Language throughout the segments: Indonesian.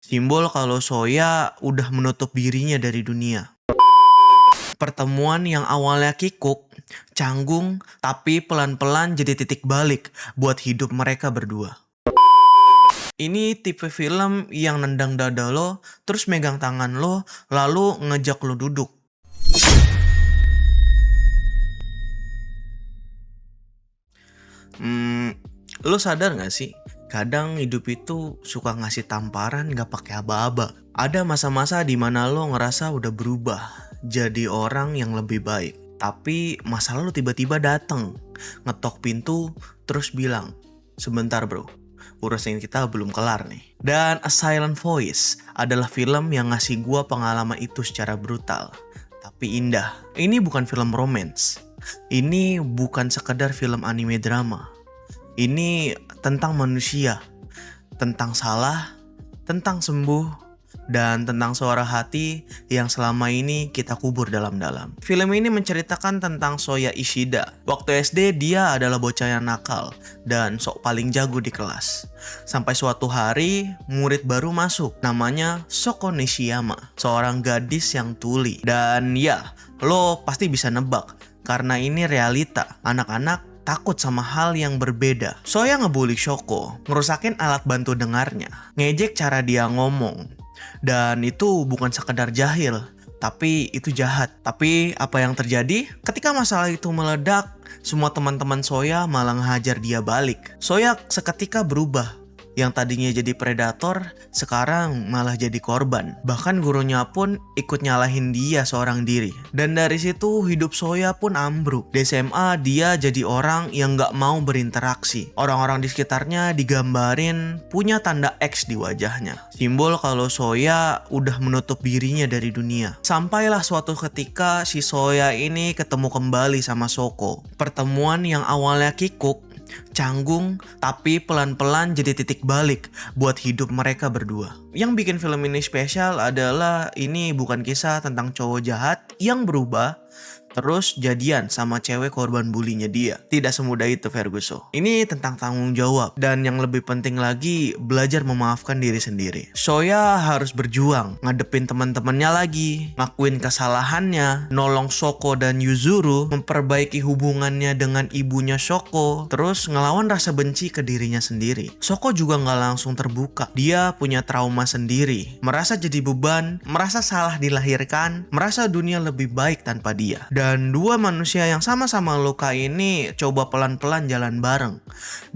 Simbol kalau Soya udah menutup dirinya dari dunia. Pertemuan yang awalnya kikuk, canggung, tapi pelan-pelan jadi titik balik buat hidup mereka berdua. Ini tipe film yang nendang dada lo, terus megang tangan lo, lalu ngejak lo duduk. Hmm, lo sadar gak sih? Kadang hidup itu suka ngasih tamparan gak pakai aba-aba. Ada masa-masa dimana lo ngerasa udah berubah, jadi orang yang lebih baik. Tapi masalah lo tiba-tiba dateng, ngetok pintu, terus bilang, "Sebentar bro, urusan kita belum kelar nih." Dan A Silent Voice adalah film yang ngasih gua pengalaman itu secara brutal, tapi indah. Ini bukan film romance. Ini bukan sekedar film anime drama. Ini tentang manusia, tentang salah, tentang sembuh, dan tentang suara hati yang selama ini kita kubur dalam-dalam. Film ini menceritakan tentang Soya Ishida. Waktu SD dia adalah bocah yang nakal dan sok paling jago di kelas. Sampai suatu hari murid baru masuk, namanya Soko Nishiyama, seorang gadis yang tuli. Dan ya, lo pasti bisa nebak karena ini realita. Anak-anak takut sama hal yang berbeda. Soya ngebully Shoko, ngerusakin alat bantu dengarnya, ngejek cara dia ngomong. Dan itu bukan sekedar jahil, tapi itu jahat. Tapi apa yang terjadi? Ketika masalah itu meledak, semua teman-teman Soya malah ngehajar dia balik. Soya seketika berubah. Yang tadinya jadi predator, sekarang malah jadi korban. Bahkan gurunya pun ikut nyalahin dia seorang diri. Dan dari situ hidup Soya pun ambruk. Di SMA dia jadi orang yang gak mau berinteraksi. Orang-orang di sekitarnya digambarin punya tanda X di wajahnya. Simbol kalau Soya udah menutup dirinya dari dunia. Sampailah suatu ketika si Soya ini ketemu kembali sama Soko. Pertemuan yang awalnya kikuk, canggung, tapi pelan-pelan jadi titik balik buat hidup mereka berdua. Yang bikin film ini spesial adalah ini bukan kisah tentang cowok jahat yang berubah terus jadian sama cewek korban bulinya dia. Tidak semudah itu Ferguson. Ini tentang tanggung jawab dan yang lebih penting lagi belajar memaafkan diri sendiri. Soya harus berjuang, ngadepin teman-temannya lagi, ngakuin kesalahannya, nolong Shoko dan Yuzuru, memperbaiki hubungannya dengan ibunya Shoko, terus ngelawan rasa benci ke dirinya sendiri. Shoko juga nggak langsung terbuka. Dia punya trauma sendiri, merasa jadi beban, merasa salah dilahirkan, merasa dunia lebih baik tanpa dia. Dan dua manusia yang sama-sama luka ini coba pelan-pelan jalan bareng,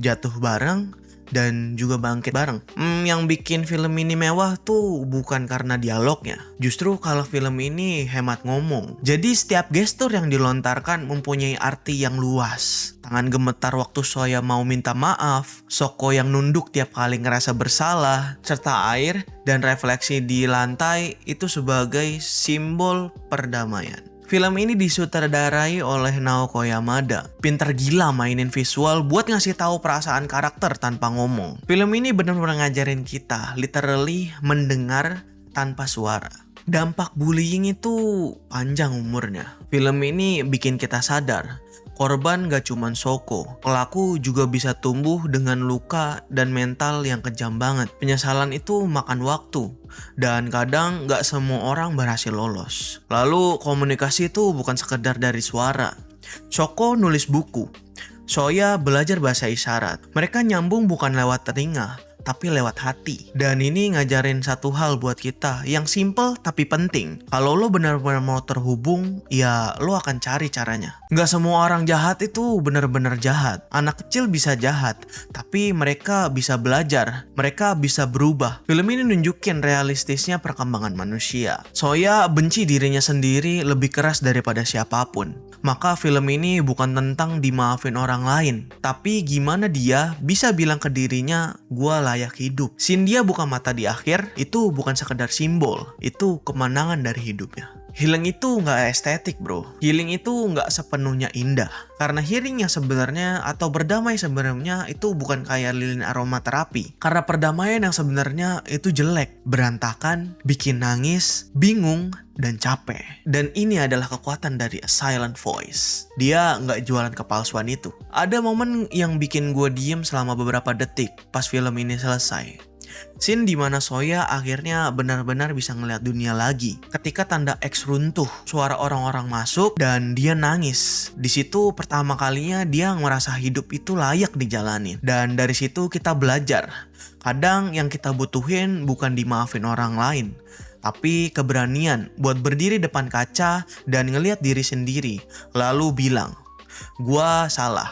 jatuh bareng, dan juga bangkit bareng. Yang bikin film ini mewah tuh bukan karena dialognya. Justru kalau film ini hemat ngomong. Jadi setiap gestur yang dilontarkan mempunyai arti yang luas. Tangan gemetar waktu Soya mau minta maaf, Shoko yang nunduk tiap kali ngerasa bersalah, serta air dan refleksi di lantai itu sebagai simbol perdamaian. Film ini disutradarai oleh Naoko Yamada. Pinter gila mainin visual buat ngasih tahu perasaan karakter tanpa ngomong. Film ini benar-benar ngajarin kita literally mendengar tanpa suara. Dampak bullying itu panjang umurnya. Film ini bikin kita sadar korban gak cuman Shoko, pelaku juga bisa tumbuh dengan luka dan mental yang kejam banget. Penyesalan itu makan waktu, dan kadang gak semua orang berhasil lolos. Lalu komunikasi itu bukan sekedar dari suara. Shoko nulis buku, Soya belajar bahasa isyarat. Mereka nyambung bukan lewat telinga, tapi lewat hati. Dan ini ngajarin satu hal buat kita yang simple tapi penting. Kalau lo benar-benar mau terhubung, ya lo akan cari caranya. Nggak semua orang jahat itu benar-benar jahat. Anak kecil bisa jahat, tapi mereka bisa belajar. Mereka bisa berubah. Film ini nunjukin realistisnya perkembangan manusia. Soya benci dirinya sendiri lebih keras daripada siapapun. Maka film ini bukan tentang dimaafin orang lain, tapi gimana dia bisa bilang ke dirinya, gua layak hidup. Scene dia buka mata di akhir, itu bukan sekedar simbol, itu kemenangan dari hidupnya. Healing itu nggak estetik bro. Healing itu nggak sepenuhnya indah. Karena healing yang sebenarnya atau berdamai sebenarnya itu bukan kayak lilin aromaterapi. Karena perdamaian yang sebenarnya itu jelek, berantakan, bikin nangis, bingung, dan capek. Dan ini adalah kekuatan dari A Silent Voice. Dia nggak jualan kepalsuan itu. Ada momen yang bikin gue diem selama beberapa detik pas film ini selesai. Scene dimana Soya akhirnya benar-benar bisa ngeliat dunia lagi. Ketika tanda X runtuh, suara orang-orang masuk dan dia nangis. Di situ pertama kalinya dia merasa hidup itu layak dijalanin. Dan dari situ kita belajar. Kadang yang kita butuhin bukan dimaafin orang lain, tapi keberanian buat berdiri depan kaca dan ngeliat diri sendiri. Lalu bilang, gua salah,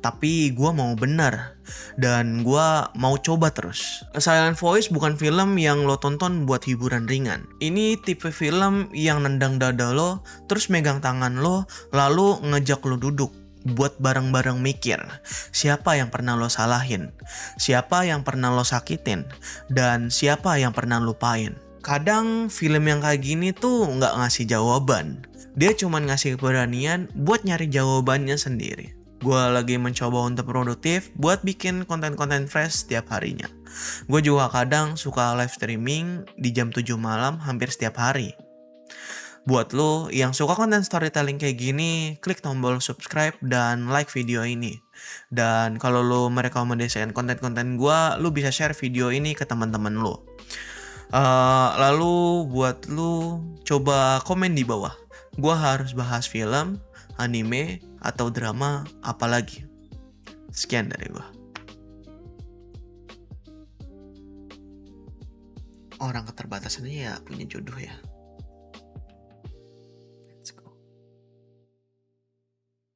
tapi gua mau benar. Dan gua mau coba terus. A Silent Voice bukan film yang lo tonton buat hiburan ringan. Ini tipe film yang nendang dada lo, terus megang tangan lo, lalu ngejak lo duduk. Buat bareng-bareng mikir, siapa yang pernah lo salahin, siapa yang pernah lo sakitin, dan siapa yang pernah lupain. Kadang film yang kayak gini tuh nggak ngasih jawaban. Dia cuma ngasih keberanian buat nyari jawabannya sendiri. Gue lagi mencoba untuk produktif buat bikin konten-konten fresh setiap harinya. Gue juga kadang suka live streaming di jam 7 malam hampir setiap hari. Buat lo yang suka konten storytelling kayak gini, klik tombol subscribe dan like video ini. Dan kalau lo merekomendasikan konten-konten gue, lo bisa share video ini ke teman-teman lo. Lalu buat lo, coba komen di bawah. Gue harus bahas film, anime, atau drama apa lagi. Sekian dari gue. Orang keterbatasannya ya punya jodoh ya.